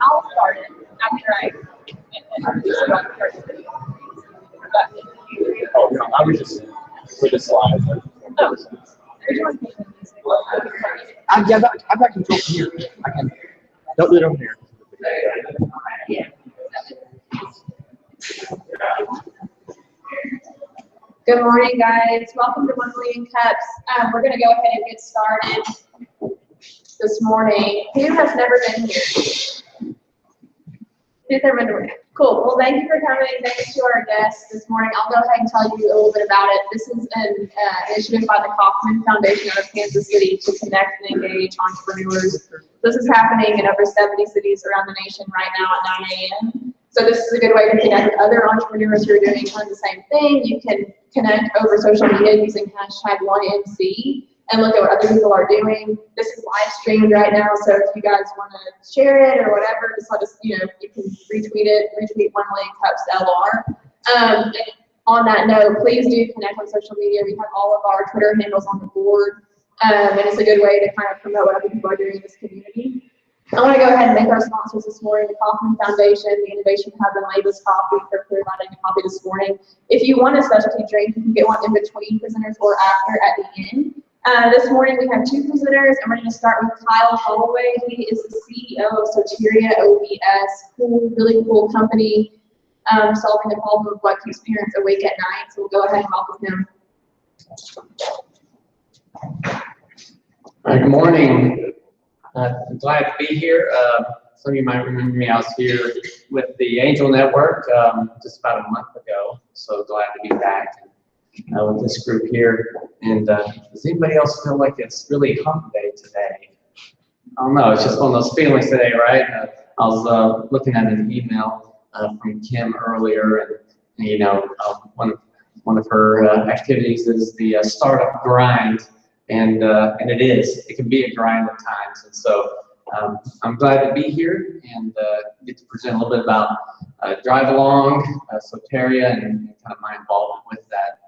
I'll start it after I introduce it on the first video. Oh, no, I was just for the slides. Oh. I've got control from here. I can. Don't do it over here. Good morning, guys. Welcome to 1 Million Cups. We're going to go ahead and get started this morning. Who has never been here? Who's never been here? Cool. Well, thank you for coming. Thanks to our guests this morning. I'll go ahead and tell you a little bit about it. This is an initiative by the Kauffman Foundation out of Kansas City to connect and engage entrepreneurs. This is happening in over 70 cities around the nation right now at 9 a.m. So this is a good way to connect with other entrepreneurs who are doing kind of the same thing. You can connect over social media using hashtag 1MC and look at what other people are doing. This is live streamed right now, so if you guys want to share it or whatever, just let us, you can retweet it, retweet 1 Million Cups LR. On that note, please do connect on social media. We have all of our Twitter handles on the board, and it's a good way to kind of promote what other people are doing in this community. I want to go ahead and thank our sponsors this morning, the Kauffman Foundation, the Innovation Hub, and Labus Coffee for providing a coffee this morning. If you want a specialty drink, you can get one in between presenters or after at the end. This morning we have 2 presenters, and we're going to start with Kyle Holloway. He is the CEO of Soteria OBS, really cool company solving the problem of what keeps parents awake at night. So we'll go ahead and welcome him. Good morning. I'm glad to be here. Some of you might remember me. I was here with the Angel Network just about a month ago. So glad to be back with this group here. And does anybody else feel like it's really hump day today? I don't know. It's just one of those feelings today, right? I was looking at an email from Kim earlier, and one of her activities is the startup grind. And it is. It can be a grind at times. And so I'm glad to be here and get to present a little bit about Drive Along, Soteria, and kind of my involvement with that.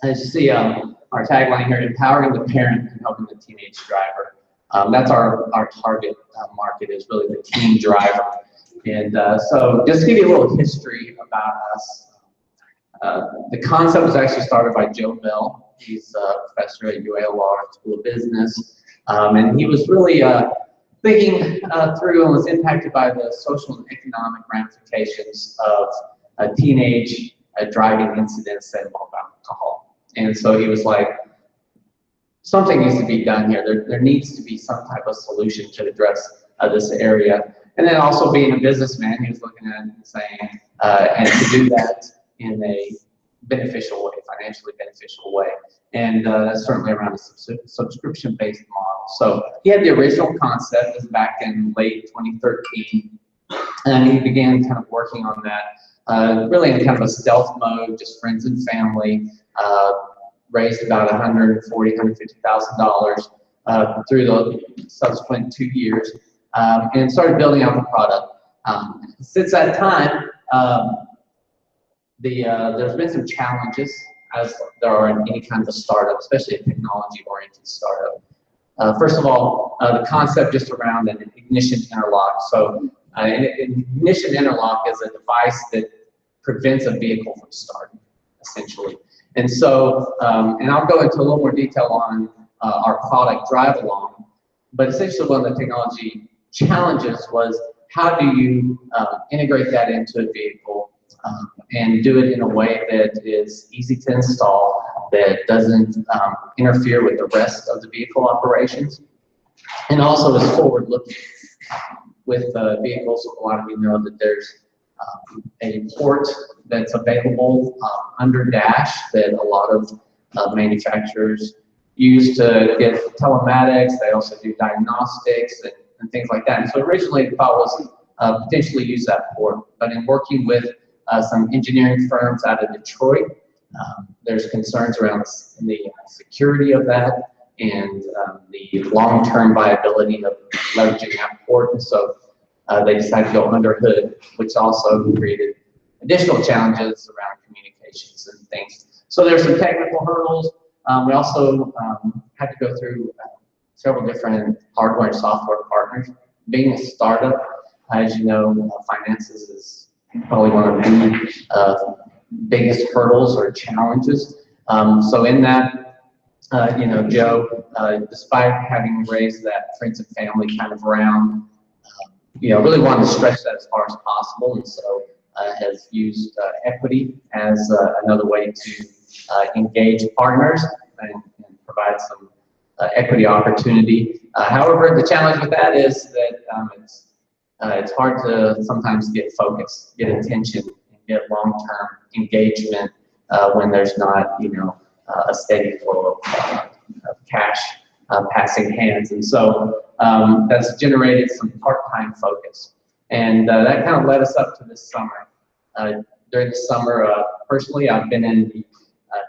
As you see, our tagline here, empowering the parent and helping the teenage driver. That's our target market, is really the teen driver. And so just to give you a little history about us, the concept was actually started by Joe Bell. He's a professor at UALR School of Business, and he was really thinking through and was impacted by the social and economic ramifications of teenage driving incidents that involve alcohol. And so he was like, something needs to be done here. There needs to be some type of solution to address this area. And then also being a businessman, he was looking at it and saying, and to do that in a beneficial way, financially beneficial way. And that's certainly around a subscription-based model. So he had the original concept, this back in late 2013, and he began kind of working on that, really in kind of a stealth mode, just friends and family, raised about $140,000, $150,000 through the subsequent 2 years, and started building out the product. Since that time, there's been some challenges, as there are in any kind of a startup, especially a technology-oriented startup. First of all, the concept just around an ignition interlock. So an ignition interlock is a device that prevents a vehicle from starting, essentially. And so, and I'll go into a little more detail on our product, Drive Along, but essentially one of the technology challenges was, how do you integrate that into a vehicle and do it in a way that is easy to install, that doesn't interfere with the rest of the vehicle operations, and also is forward-looking. With vehicles, a lot of you know that there's a port that's available under Dash that a lot of manufacturers use to get telematics. They also do diagnostics and things like that. And so originally the thought was potentially use that port, but in working with some engineering firms out of Detroit, there's concerns around the security of that and the long-term viability of leveraging that port. And so they decided to go under hood, which also created additional challenges around communications and things. So there's some technical hurdles. We also had to go through several different hardware and software partners. Being a startup, as you know, finances is probably one of the biggest hurdles or challenges. So in that, Joe, despite having raised that friends and family kind of round, really wanted to stretch that as far as possible, and so has used equity as another way to engage partners and provide some equity opportunity. However, the challenge with that is that it's hard to sometimes get focus, get attention, and get long-term engagement when there's not, a steady flow of cash passing hands. And so that's generated some part-time focus. And that kind of led us up to this summer. During the summer, personally, I've been in the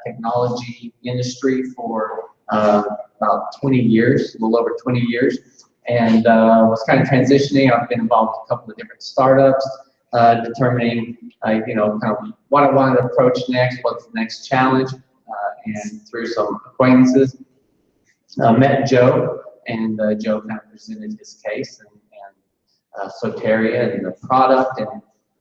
technology industry for about 20 years, a little over 20 years, and was kind of transitioning. I've been involved in a couple of different startups, determining, kind of what I wanted to approach next, what's the next challenge, and through some acquaintances, met Joe, and Joe kind of presented his case and Soteria and the product,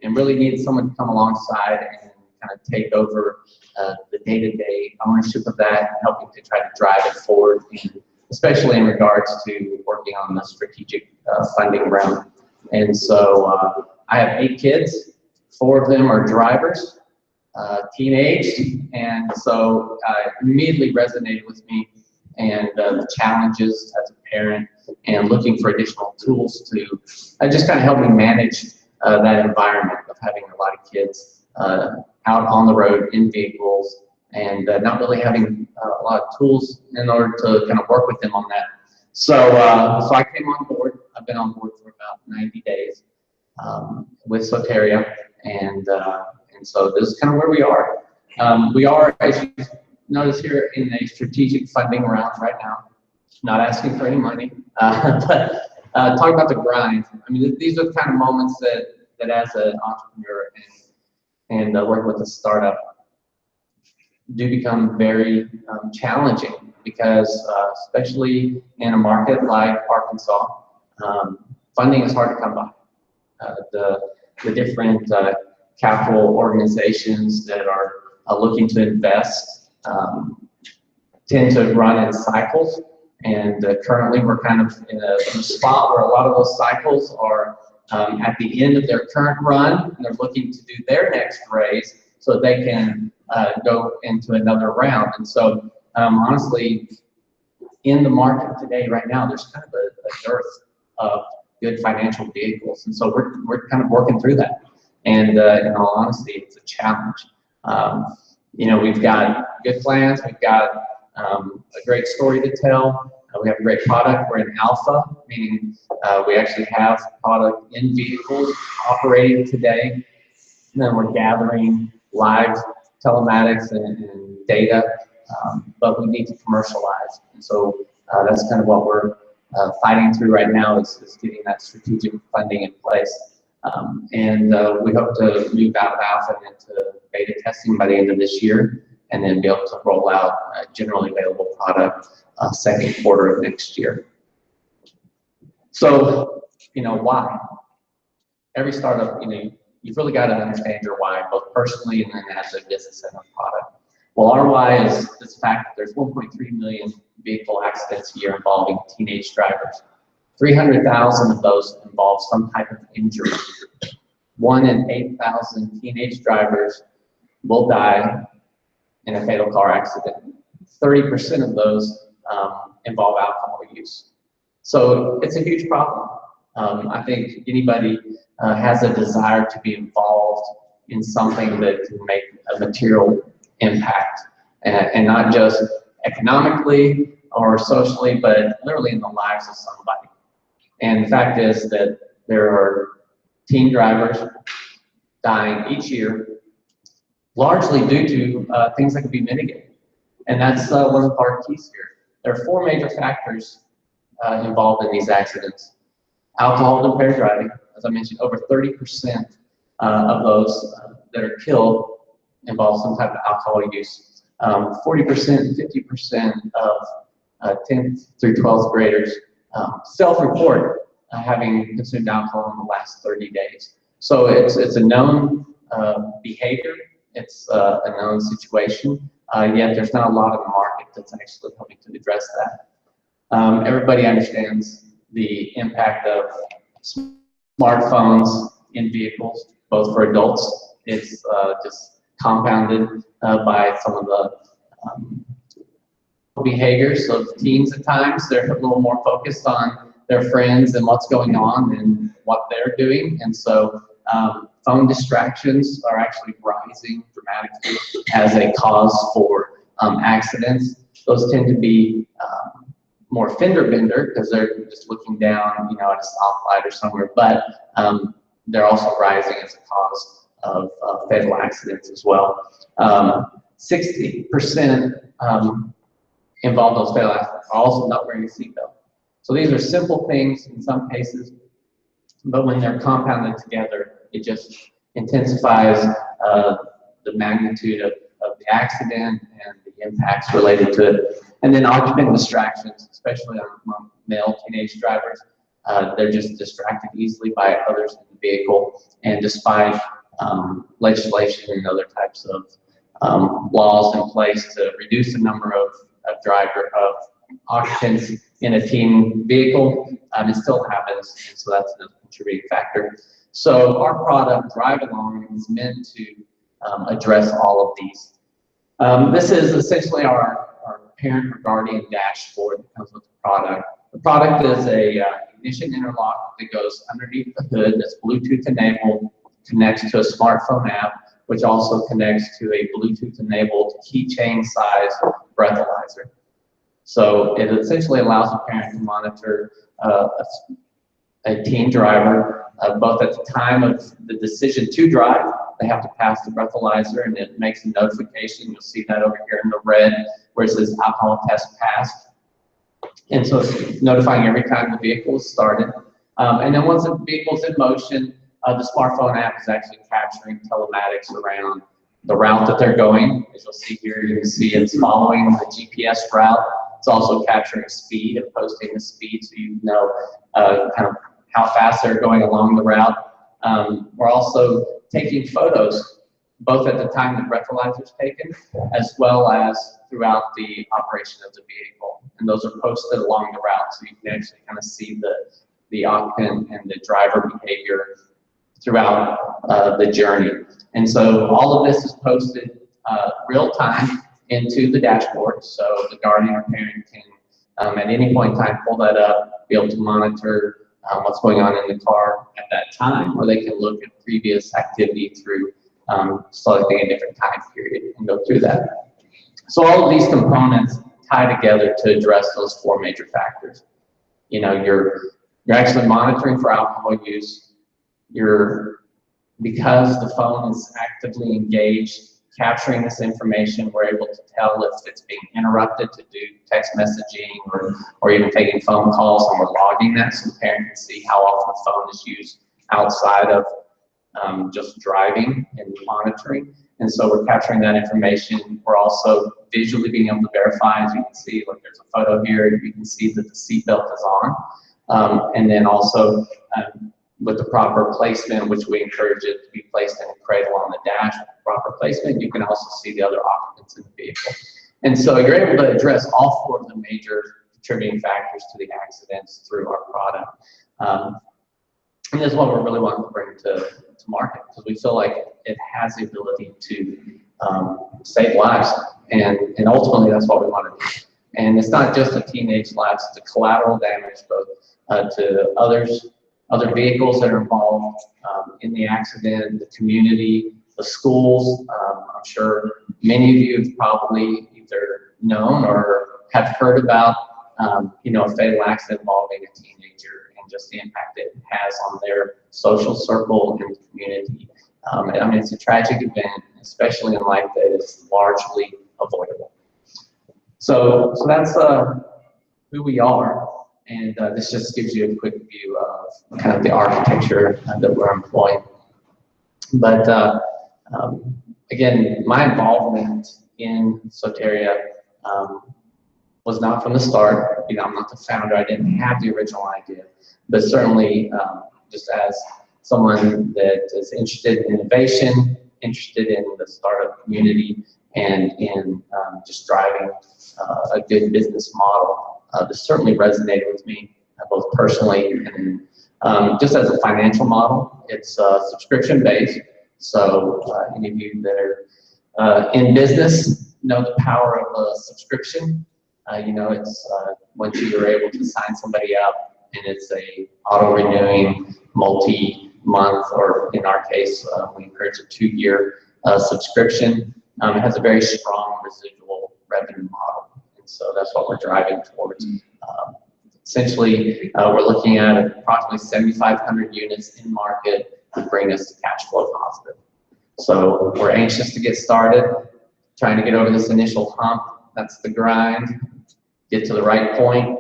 and really needed someone to come alongside and kind of take over the day-to-day ownership of that, helping to try to drive it forward, especially in regards to working on the strategic funding round. And so I have 8 kids. 4 of them are drivers, teenaged, and so it immediately resonated with me, and the challenges as a parent and looking for additional tools to just kind of help me manage that environment of having a lot of kids out on the road in vehicles and not really having a lot of tools in order to kind of work with them on that. So I came on board. I've been on board for about 90 days with Soteria, and so this is kind of where we are. We are, as you notice here, in a strategic funding round right now. Not asking for any money, but talking about the grind. I mean, these are the kind of moments that as an entrepreneur and working with a startup do become very challenging, because especially in a market like Arkansas, funding is hard to come by. The different capital organizations that are looking to invest tend to run in cycles, and currently we're kind of in a spot where a lot of those cycles are at the end of their current run, and they're looking to do their next raise so they can go into another round. And so honestly, in the market today right now, there's kind of a dearth of good financial vehicles, and so we're kind of working through that. And in all honesty, it's a challenge. We've got good plans. We've got a great story to tell. We have a great product. We're in alpha, meaning we actually have product in vehicles operating today. And then we're gathering live telematics and data, but we need to commercialize. And so that's kind of what we're fighting through right now, is getting that strategic funding in place. And we hope to move out of alpha into beta testing by the end of this year, and then be able to roll out a generally available product second quarter of next year. So, why? Every startup, you've really got to understand your why, both personally and then as a business and a product. Well, our why is this fact that there's 1.3 million vehicle accidents a year involving teenage drivers. 300,000 of those involve some type of injury. 1 in 8,000 teenage drivers will die in a fatal car accident. 30% of those involve alcohol use. So it's a huge problem. I think anybody has a desire to be involved in something that can make a material impact, and not just economically or socially, but literally in the lives of somebody. And the fact is that there are teen drivers dying each year, largely due to things that can be mitigated. And that's one of our keys here. There are 4 major factors involved in these accidents. Alcohol impaired driving, as I mentioned, over 30% of those that are killed involve some type of alcohol use. 40%, 50% of 10th through 12th graders self-report having consumed alcohol in the last 30 days. So it's a known behavior, it's a known situation, yet there's not a lot of the market that's actually helping to address that. Everybody understands the impact of smartphones in vehicles, both for adults. It's just compounded by some of the behaviors of teens at times. They're a little more focused on their friends and what's going on and what they're doing. And so phone distractions are actually rising dramatically as a cause for accidents. Those tend to be more fender bender because they're just looking down, at a stoplight or somewhere, but they're also rising as a cause of fatal accidents as well. 60% involve those fatal accidents are also not wearing a seatbelt. So these are simple things in some cases, but when they're compounded together, it just intensifies the magnitude of the accident and the impacts related to it. And then occupant distractions, especially among male teenage drivers, they're just distracted easily by others in the vehicle. And despite legislation and other types of laws in place to reduce the number of occupants in a teen vehicle, it still happens, and so that's another contributing factor. So our product, Drive Along, is meant to address all of these. This is essentially our parent or guardian dashboard that comes with the product. The product is a ignition interlock that goes underneath the hood, that's Bluetooth enabled, connects to a smartphone app, which also connects to a Bluetooth enabled keychain size breathalyzer. So it essentially allows a parent to monitor a teen driver, both at the time of the decision to drive. They have to pass the breathalyzer and it makes a notification. You'll see that over here in the red where it says alcohol test passed. And so it's notifying every time the vehicle is started. And then once the vehicle's in motion, the smartphone app is actually capturing telematics around the route that they're going. As you'll see here, you can see it's following the GPS route. It's also capturing speed and posting the speed so you know kind of how fast they're going along the route. We're also taking photos, both at the time the breathalyzer is taken, as well as throughout the operation of the vehicle. And those are posted along the route, so you can actually kind of see the occupant and the driver behavior throughout the journey. And so all of this is posted real time into the dashboard, so the guardian or parent can at any point in time pull that up, be able to monitor what's going on in the car at that time, or they can look at previous activity through selecting a different time period and go through that. So all of these components tie together to address those 4 major factors. You're actually monitoring for alcohol use. Because the phone is actively engaged, capturing this information, we're able to tell if it's being interrupted to do text messaging or even taking phone calls, and we're logging that so the parent can see how often the phone is used outside of just driving and monitoring. And so we're capturing that information. We're also visually being able to verify, as you can see, like there's a photo here, you can see that the seatbelt is on. And then also with the proper placement, which we encourage it to be placed in a cradle on the dash, with the proper placement, you can also see the other occupants in the vehicle. And so you're able to address all 4 of the major contributing factors to the accidents through our product. And this is what we're really wanting to bring to market, because we feel like it has the ability to save lives, and ultimately that's what we want to do. And it's not just a teenage lives, it's the collateral damage both to others other vehicles that are involved in the accident, the community, the schools. I'm sure many of you have probably either known or have heard about, a fatal accident involving a teenager and just the impact it has on their social circle and community. It's a tragic event, especially in life that is largely avoidable. So that's who we are, and this just gives you a quick view of kind of the architecture that we're employing. But again, my involvement in Soteria was not from the start. I'm not the founder. I didn't have the original idea, but certainly just as someone that is interested in innovation, interested in the startup community, and in just driving a good business model, this certainly resonated with me, both personally and just as a financial model. It's subscription-based, so any of you that are in business know the power of a subscription. It's once you are able to sign somebody up, and it's a auto-renewing, multi-month, or in our case, we encourage a 2-year subscription. It has a very strong residual revenue model, and so that's what we're driving towards. Essentially, we're looking at approximately 7,500 units in market to bring us to cash flow positive. So we're anxious to get started, trying to get over this initial hump. That's the grind, get to the right point,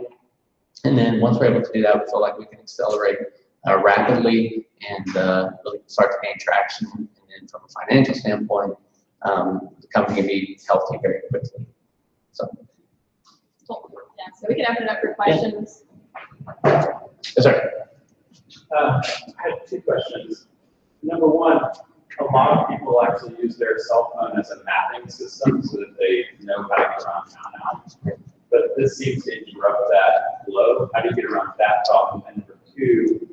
and then once we're able to do that, we feel like we can accelerate rapidly and really start to gain traction. And then from a financial standpoint, the company can be healthy very quickly. So. Cool. Yeah, so we can open it up for questions. Yes, sir. I had 2 questions. Number one, a lot of people actually use their cell phone as a mapping system so that they know how to get around town now. But this seems to interrupt that flow. How do you get around that problem? And number 2,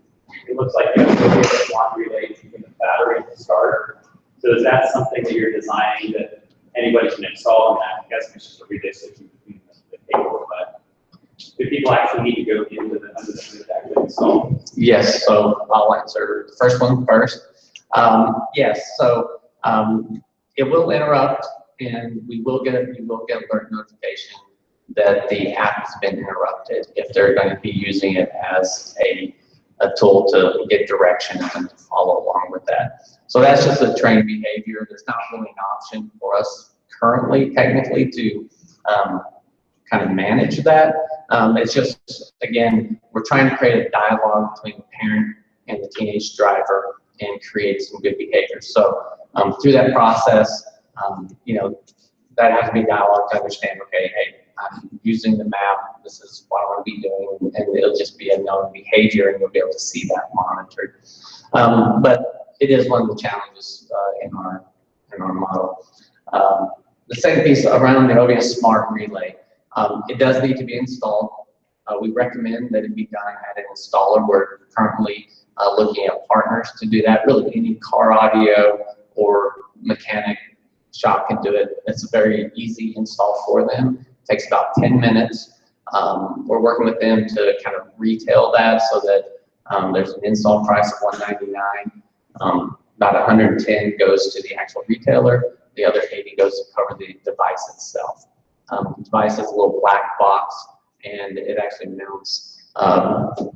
it looks like you have a laundry relay to get the battery to start. So is that something that you're designing that anybody can install? And I guess it's just a relay switching between the cable, but do people actually need to go into the under the hood to actually install? Yes, so I'll answer the first one first. Yes, so it will interrupt, and you will get alert notification that the app has been interrupted if they're going to be using it as a tool to get directions and follow along with that. So that's just a trained behavior. There's not really an option for us currently, technically, to kind of manage that. It's just, again, we're trying to create a dialogue between the parent and the teenage driver and create some good behavior. So through that process, that has to be dialogue to understand, okay, hey, I'm using the map, this is what I want to be doing, and it'll just be a known behavior, and you'll be able to see that monitored. But it is one of the challenges in our model. The second piece around the OBS Smart Relay, it does need to be installed. We recommend that it be done at an installer. We're currently looking at partners to do that. Really, any car audio or mechanic shop can do it. It's a very easy install for them. It takes about 10 minutes. We're working with them to kind of retail that so that there's an install price of $199. About 110 goes to the actual retailer. The other 80 goes to cover the device itself. The device is a little black box, and it actually mounts.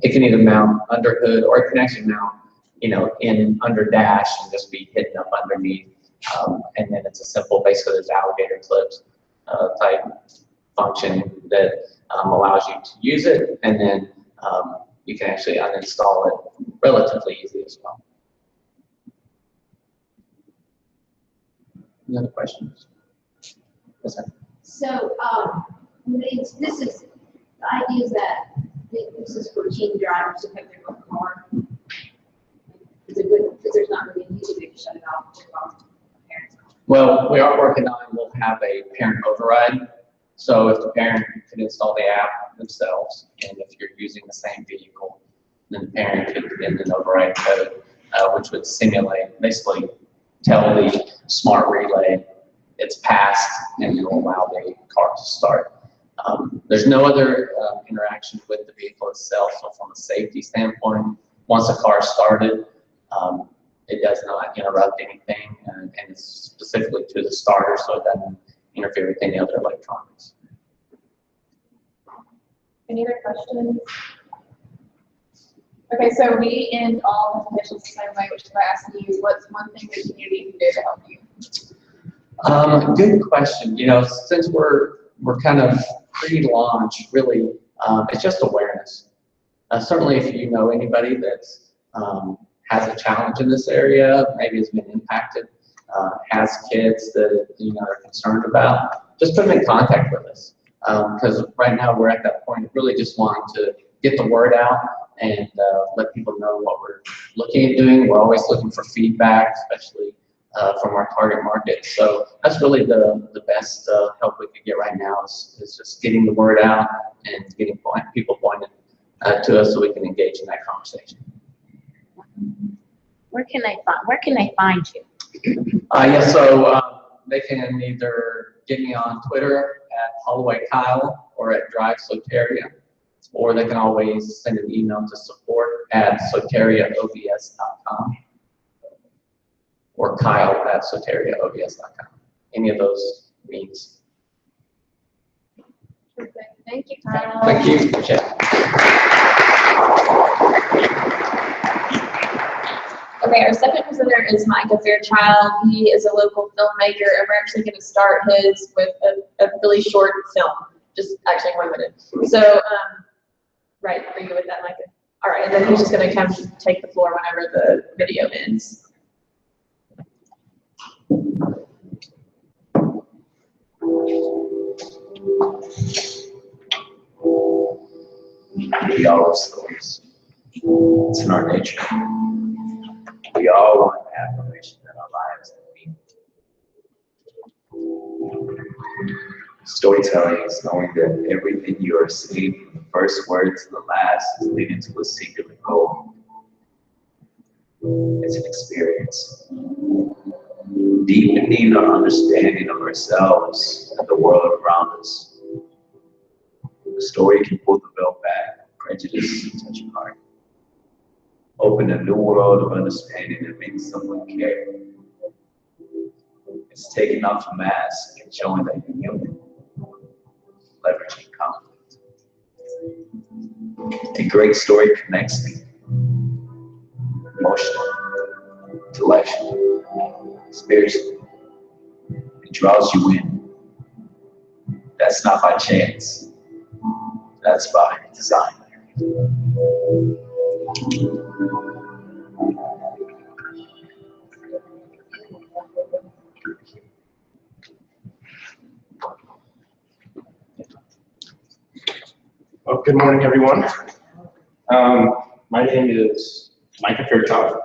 It can either mount under hood, or it can actually mount, in under dash and just be hidden up underneath. And then it's a simple, basically there's alligator clips type function that allows you to use it, and then you can actually uninstall it relatively easy as well. Any other questions? Yes, sir. So this is the idea is that this is for teen drivers to pick their own car. Is it good because there's not really an easy way to shut it off from parents? Well, we are working on, we'll have a parent override. So if the parent could install the app themselves, and if you're using the same vehicle, then the parent could get an override code, which would simulate, basically tell the smart relay it's passed, and it will allow the car to start. There's no other interaction with the vehicle itself, so from a safety standpoint, once the car is started, it does not interrupt anything, and it's specifically to the starter, so it doesn't interfere with any other electronics. Any other questions? Okay, so we end all presentations the same way, which is by asking you, what's one thing the community can do to help you? Good question. Since we're kind of pre-launch, really, it's just awareness. Certainly, if you know anybody that's has a challenge in this area, maybe has been impacted, has kids that are concerned about, just put them in contact with us. Because right now we're at that point of really just wanting to get the word out and let people know what we're looking at doing. We're always looking for feedback, especially from our target market. So that's really the best help we could get right now is just getting the word out and getting people pointed to us so we can engage in that conversation. Where can they find you? So they can either get me on Twitter at Holloway Kyle or at Drive Soteria, or they can always send an email to support@soteriaobs.com or Kyle@soteriaobs.com. Any of those means. Perfect. Thank you, Kyle. Thank you. Appreciate it. Okay, our second presenter is Micah Fairchild. He is a local filmmaker, and we're actually going to start his with a really short film, just actually 1 minute. So, right, are you good with that, Micah? All right, and then he's just going to come take the floor whenever the video ends. We all love stories. It's in our nature. We all want affirmation in our lives and meaning. Storytelling is knowing that everything you are seeing, from the first word to the last, is leading to a singular goal. It's an experience. Deepening our understanding of ourselves and the world around us. A story can pull the veil back, prejudice, and touch your heart. Open a new world of understanding and make someone care. It's taking off a mask and showing that you're human, leveraging conflict. A great story connects me emotionally, intellectually, spiritually. It draws you in. That's not by chance. That's by design. Well, good morning, everyone. My name is Micah Fairchild.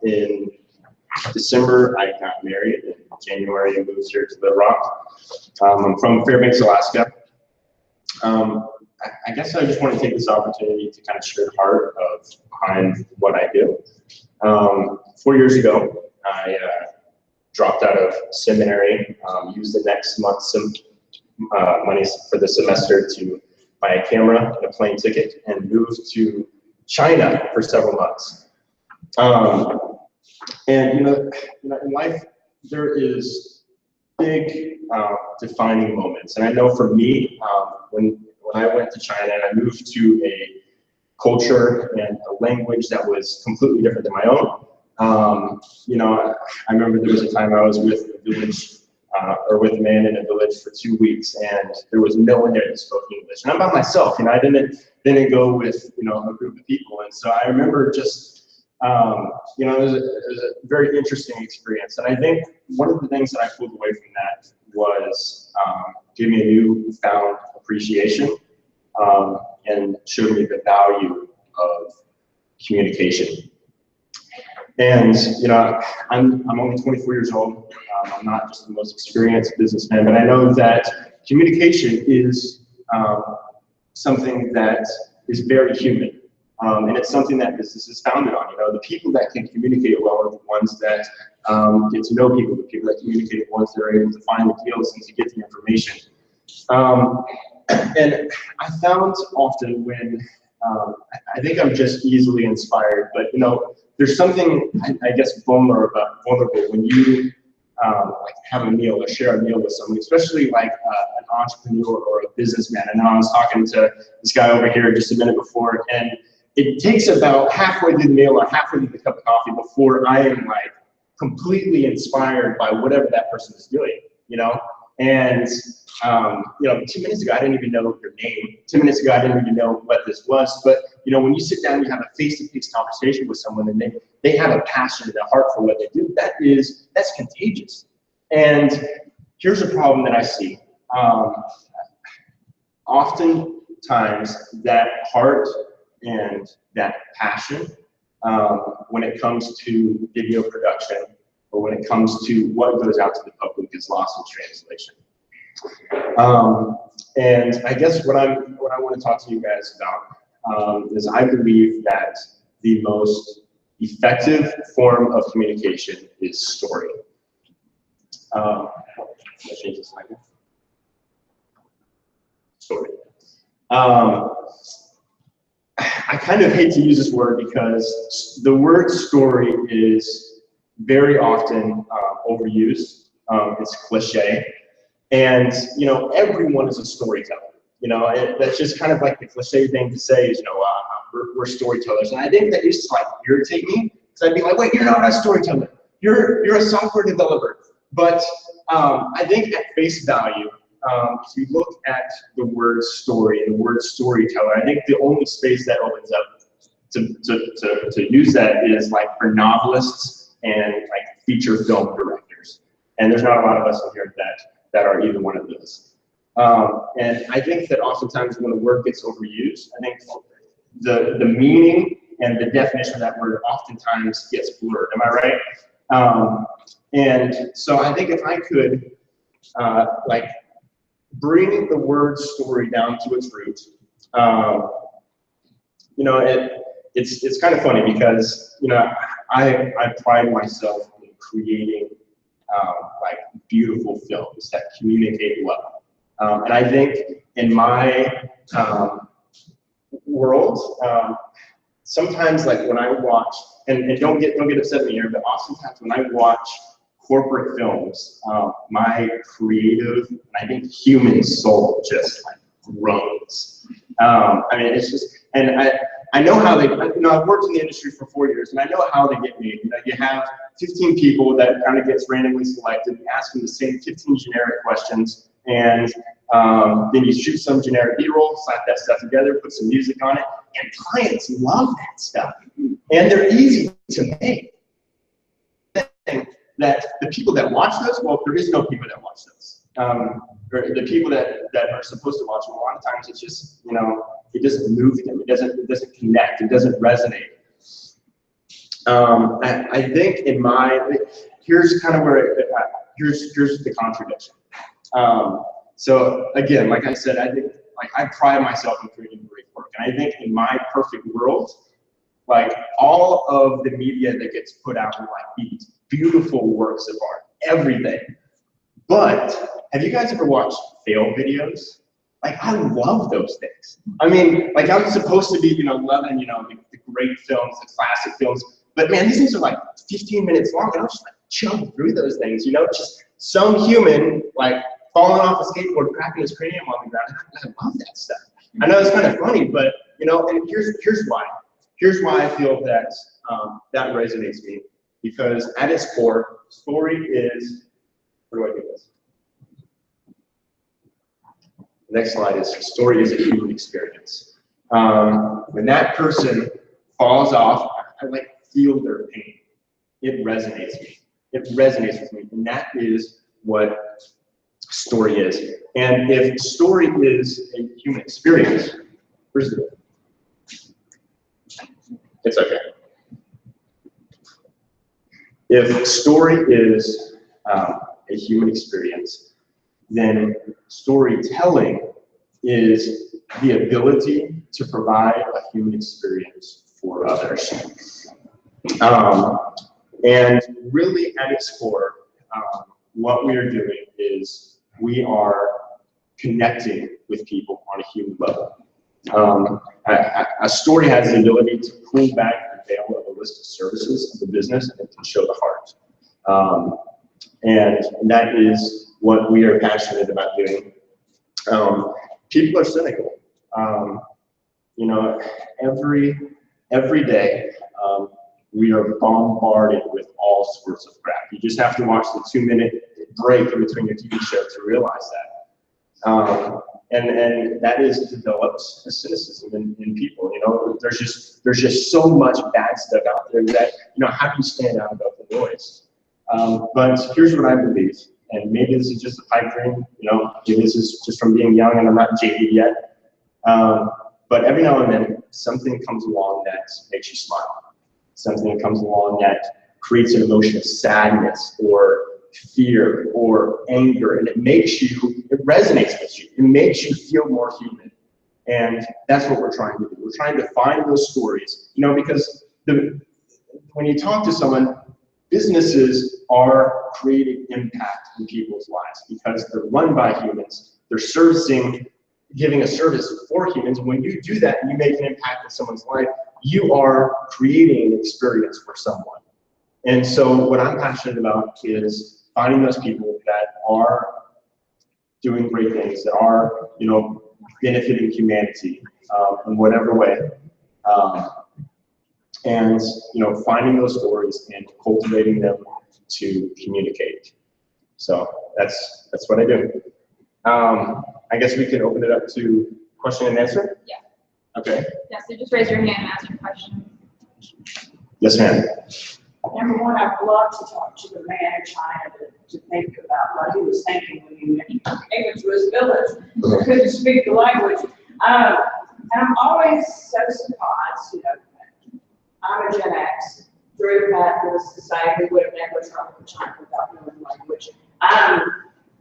In December, I got married. In January, I moved here to Little Rock. I'm from Fairbanks, Alaska. I guess I just want to take this opportunity to kind of share the heart behind what I do. 4 years ago, I dropped out of seminary, used the next month's money for the semester to buy a camera and a plane ticket, and moved to China for several months. And in life, there is big defining moments, and I know for me, when I went to China and I moved to a culture and a language that was completely different than my own. I remember there was a time I was with a village, or with a man in a village for 2 weeks, and there was no one there that spoke English. And I'm by myself, I didn't go with, a group of people. And so I remember just, it was a very interesting experience. And I think one of the things that I pulled away from that was giving me a newfound appreciation, and showed me the value of communication. And I'm only 24 years old. I'm not just the most experienced businessman, but I know that communication is something that is very human, and it's something that business is founded on. The people that can communicate well are the ones that get to know people. The people that communicate are the ones that are able to find the deals and to get the information. And I found often when I think I'm just easily inspired, but you know, there's something I guess vulnerable when you like have a meal or share a meal with someone, especially like an entrepreneur or a businessman. I know I was talking to this guy over here just a minute before, and it takes about halfway through the meal or halfway through the cup of coffee before I am like completely inspired by whatever that person is doing, you know? And, you know, 2 minutes ago, I didn't even know your name. 2 minutes ago, I didn't even know what this was. But, you know, when you sit down and you have a face-to-face conversation with someone and they have a passion and a heart for what they do, that's contagious. And here's a problem that I see. Oftentimes, that heart and that passion, when it comes to video production, or when it comes to what goes out to the public, is lost in translation. And I guess what I want to talk to you guys about is I believe that the most effective form of communication is story. Let's change this slide. Story. I kind of hate to use this word because the word story is very often overused. It's cliche. And, you know, everyone is a storyteller. You know, that's just kind of like the cliche thing to say is, you know, we're storytellers. And I think that used to like irritate me because I'd be like, wait, you're not a storyteller. You're a software developer. But I think at face value, if you look at the word story and the word storyteller, I think the only space that opens up to use that is like for novelists and like feature film directors. And there's not a lot of us in here that are either one of those. And I think that oftentimes when a word gets overused, I think the meaning and the definition of that word oftentimes gets blurred. Am I right? And so I think if I could like bring the word story down to its root, you know, it's kind of funny because, you know, I pride myself in creating like beautiful films that communicate well. And I think in my world, sometimes like when I watch, and don't get upset at me here, but oftentimes when I watch corporate films, my creative, and I think human soul just like groans. I mean, it's just, and I know how they, you know, I've worked in the industry for 4 years, and I know how they get made. You know, you have 15 people that kind of gets randomly selected, you ask them the same 15 generic questions, and then you shoot some generic B-roll, slap that stuff together, put some music on it, and clients love that stuff. And they're easy to make. That the people that watch those, well, there is no people that watch those. Or the people that are supposed to watch them, a lot of times it's just, you know, it doesn't move them, it doesn't connect, it doesn't resonate. I think in my, here's kind of where, here's the contradiction. So again, like I said, I think, like I pride myself in creating great work, and I think in my perfect world, like all of the media that gets put out are like these beautiful works of art, everything. But have you guys ever watched fail videos? Like I love those things. I mean, like I'm supposed to be, you know, loving, you know, the great films, the classic films, but man, these things are like 15 minutes long, and I'll just like jump through those things, you know, just some human like falling off a skateboard, cracking his cranium on the ground. I love that stuff. I know it's kind of funny, but you know, and here's why. Here's why I feel that that resonates me, because at its core, story is, where do I do this? The next slide is, story is a human experience. When that person falls off, I like feel their pain. It resonates with me. It resonates with me, and that is what story is. And if story is a human experience, where's the, it's okay. If story is a human experience, then storytelling is the ability to provide a human experience for others. And really at its core, what we are doing is we are connecting with people on a human level. A story has the ability to pull back the veil of a list of services of the business and to show the heart. And that is what we are passionate about doing. People are cynical. You know, every day we are bombarded with all sorts of crap. You just have to watch the 2-minute break in between your TV show to realize that. And that is develops a cynicism in people. You know, there's just so much bad stuff out there that, you know, how do you stand out about the noise? But here's what I believe, and maybe this is just a pipe dream, you know, maybe this is just from being young and I'm not jaded yet. But every now and then, something comes along that makes you smile. Something comes along that creates an emotion of sadness or fear or anger, and it resonates with you. It makes you feel more human. And that's what we're trying to do. We're trying to find those stories, you know, because when you talk to someone, businesses are creating impact in people's lives because they're run by humans. They're giving a service for humans. When you do that and you make an impact in someone's life, you are creating an experience for someone. And so what I'm passionate about is finding those people that are doing great things, that are, you know, benefiting humanity in whatever way. And, you know, finding those stories and cultivating them to communicate. So that's what I do. I guess we can open it up to question and answer? Yeah. Okay. Yeah, so just raise your hand and ask your question. Yes, ma'am. Number one, I'd love to talk to the man in China to think about what he was thinking when he came into his village, couldn't speak the language. And I'm always so surprised, you know, I'm a Gen X, grew up in a society we would have never traveled to China without knowing language.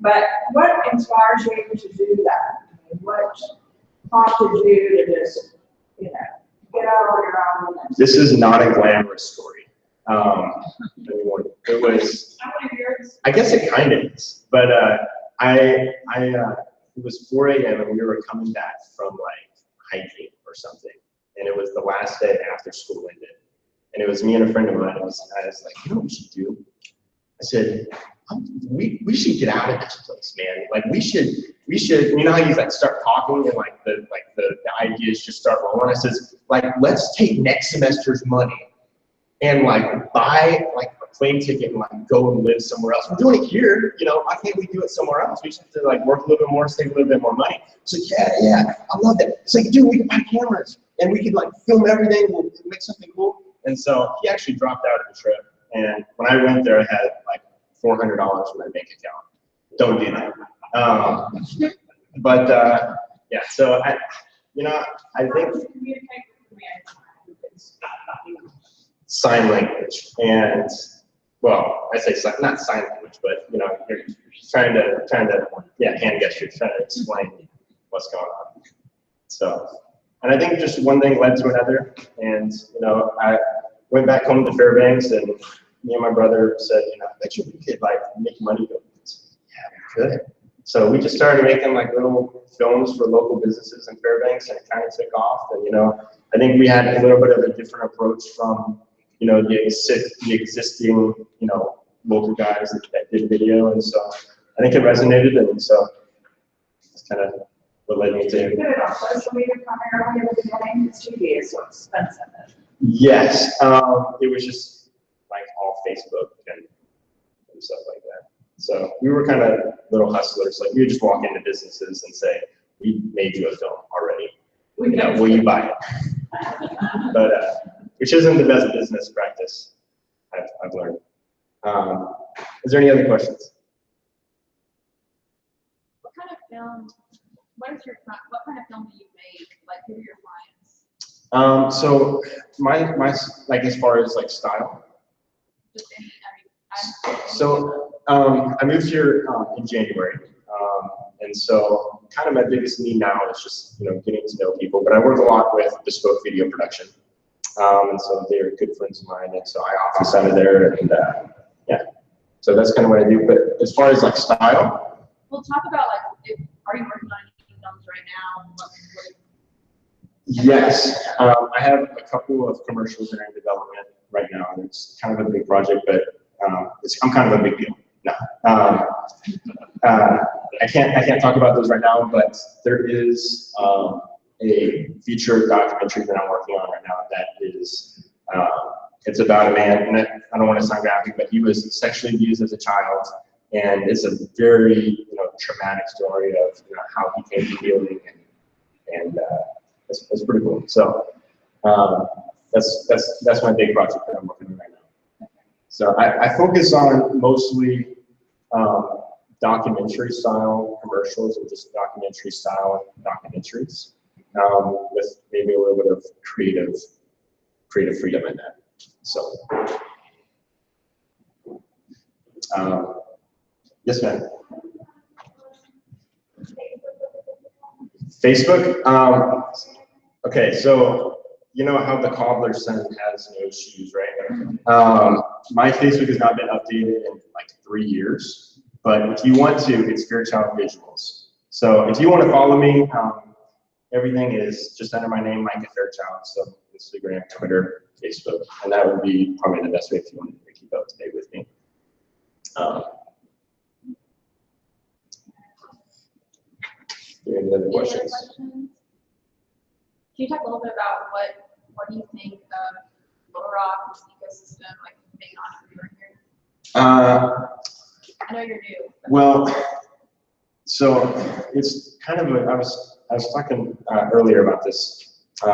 But what inspires you to do that? I mean, what prompted you to just, you know, get out on your own? This is not a glamorous story. It was, I guess it kind of is, but it was 4 a.m. and we were coming back from like hiking or something, and it was the last day after school ended, and it was me and a friend of mine. I was like, you know what we should do? I said, we should get out of this place, man. Like we should. You know how you like start talking and like the ideas just start rolling. I says, like, let's take next semester's money and like buy like a plane ticket and like go and live somewhere else. We're doing it here, you know. Why can't we do it somewhere else? We just have to like work a little bit more, save a little bit more money. So yeah, I love that. It's like, dude, we can buy cameras and we could like film everything. We'll make something cool. And so he actually dropped out of the trip. And when I went there, I had like $400 in my bank account. Don't do that. Yeah. So I think sign language, and well, I say not sign language, but you know, you're trying to hand gestures, trying to explain what's going on. So, and I think just one thing led to another, and you know, I went back home to Fairbanks, and me and my brother said, you know, I bet you we could like make money doing this. Yeah, we could. So we just started making like little films for local businesses in Fairbanks, and it kind of took off. And you know, I think we had a little bit of a different approach from, you know, the existing, you know, local guys that did video, and so I think it resonated, and so that's kind of what led me to. You did it on social media primarily at the beginning. It's TV is so expensive. Yes, it was just like all Facebook and stuff like that. So we were kind of little hustlers. Like we would just walk into businesses and say, "We made you a film already. You know, will you buy it?" But which isn't the best business practice I've learned. Is there any other questions? What kind of film? What kind of film do you make? Like, who are your clients? So my like as far as like style. Just any. So I moved here in January, and so kind of my biggest need now is just, you know, getting to know people. But I work a lot with bespoke video production, and so they're good friends of mine, and so I office out of there, and yeah. So that's kind of what I do. But as far as like style, We'll talk about like, are you working on any films right now? Yes, I have a couple of commercials that are in development right now, and it's kind of a big project, but I'm kind of a big deal. No, I can't talk about those right now, but there is a feature documentary that I'm working on right now that is it's about a man, and I don't want to sound graphic, but he was sexually abused as a child, and it's a very traumatic story of how he came to healing, and it's pretty cool. So that's my big project that I'm working on right now. So I focus on mostly documentary style commercials and just documentary style documentaries with maybe a little bit of creative freedom in that. So yes, ma'am. Facebook. Okay, so you know how the cobbler's son has no shoes, right? My Facebook has not been updated in like 3 years, but if you want to, it's Fairchild Visuals. So if you want to follow me, everything is just under my name, Micah Fairchild. So Instagram, Twitter, Facebook, and that would be probably the best way if you want to keep up to date with me. Any other questions? Can you talk a little bit about what do you think of Little Rock, this ecosystem, like being an entrepreneur here? I know you're new. Well, so it's kind of I was talking earlier about this. So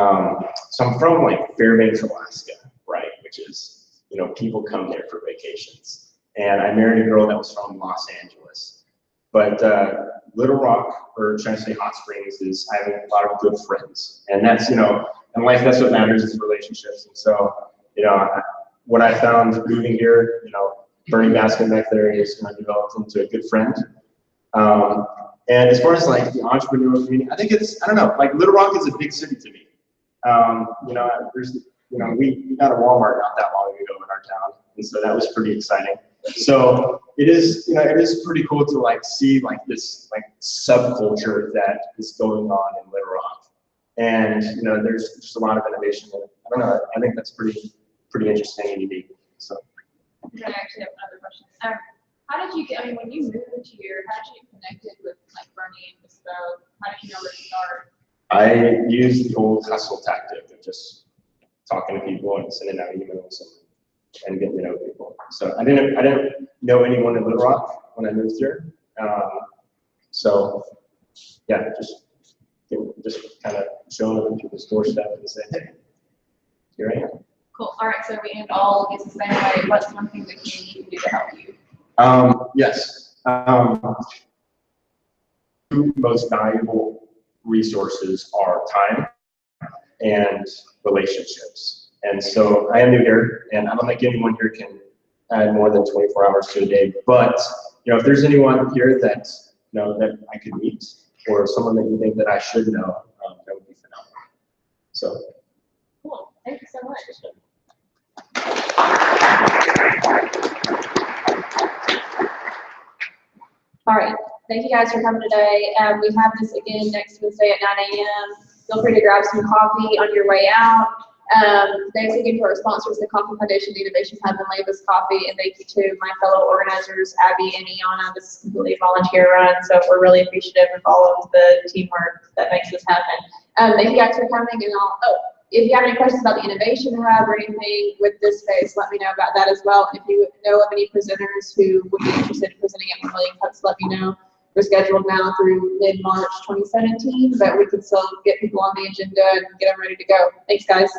I'm from like Fairbanks, Alaska, right? Which is people come there for vacations, and I married a girl that was from Los Angeles, but Little Rock, or should I say Hot Springs, is I have a lot of good friends, and that's in life that's what matters is relationships. And so what I found moving here, Bernie Baskin back there is developed into a good friend. And as far as like the entrepreneurial community, I think I don't know, like Little Rock is a big city to me. There's we got a Walmart not that long ago in our town, and so that was pretty exciting. So it is pretty cool to like see like this like subculture that is going on in Little Rock, and there's just a lot of innovation. And I don't know, I think that's pretty interesting and unique. So I actually have another question. How did you when you moved here, how did you get connected with like Bernie and Bespoke? How did you know where to start? I used the old hustle tactic of just talking to people and sending out emails and getting to know people. So I didn't know anyone in Little Rock when I moved here. So yeah, just kind of showing them to the doorstep and saying, hey, here I am. Cool. All right. So we end all of these the same way. What's one thing that you need to do to help you? Yes. Two most valuable resources are time and relationships. And so I am new here, and I don't think anyone here can add more than 24 hours to a day. But if there's anyone here that that I could meet, or someone that you think that I should know, that would be phenomenal. So Cool. Thank you so much. All right. Thank you guys for coming today. We have this again next Wednesday at 9 a.m. Feel free to grab some coffee on your way out. Thanks again to our sponsors, the Coffee Foundation, the Innovation Hub, and Labus Coffee. And thank you to my fellow organizers, Abby and Iana. This is completely volunteer run, so we're really appreciative of all of the teamwork that makes this happen. Thank you guys for coming. And if you have any questions about the Innovation Hub or anything with this space, let me know about that as well. And if you know of any presenters who would be interested in presenting at 1 Million Cups, let me know. We're scheduled now through mid-March 2017, but we can still get people on the agenda and get them ready to go. Thanks, guys.